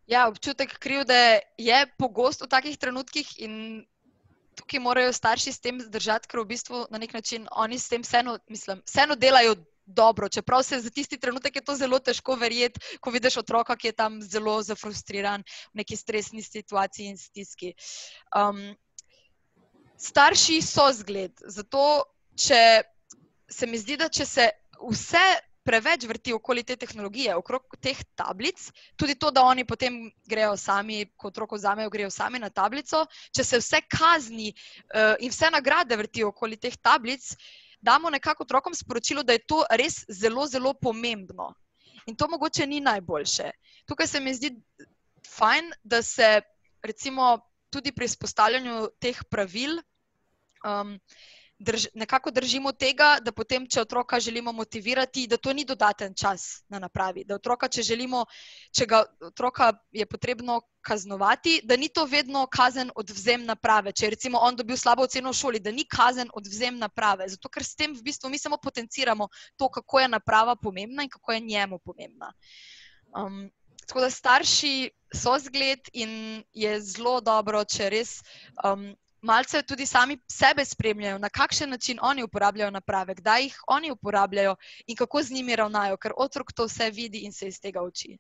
Ja, občutek krivde je pogost v takih trenutkih in tukaj morajo starši s tem zdržati, ker v bistvu na nek način oni s tem vseeno delajo dobro, čeprav se za tisti trenutek je to zelo težko verjeti, ko vidiš otroka, ki je tam zelo zafrustriran v neki stresni situaciji in stiski. Starši so zgled, zato se mi zdi, da če se vse preveč vrti okoli te tehnologije, okrog teh tablic, tudi to, da oni potem grejo sami, ko otrok vzamejo, grejo sami na tablico, če se vse kazni in vse nagrade vrtijo okoli teh tablic, damo nekako otrokom sporočilo, da je to res zelo, zelo pomembno. In to mogoče ni najboljše. Tukaj se mi zdi fajn, da se recimo tudi pri izpostavljanju teh pravil nekako držimo tega, da potem, če otroka želimo motivirati, da to ni dodaten čas na napravi, da otroka, če ga otroka je potrebno kaznovati, da ni to vedno kazen odvzem naprave, če je recimo on dobil slabo oceno v šoli, da ni kazen odvzem naprave, zato ker s tem v bistvu mi samo potenciramo to, kako je naprava pomembna in kako je njemu pomembna. Tako da starši so zgled in je zelo dobro, če res malce tudi sami sebe spremljajo, na kakšen način oni uporabljajo naprave, kdaj jih oni uporabljajo in kako z njimi ravnajo, ker otrok to vse vidi in se iz tega uči.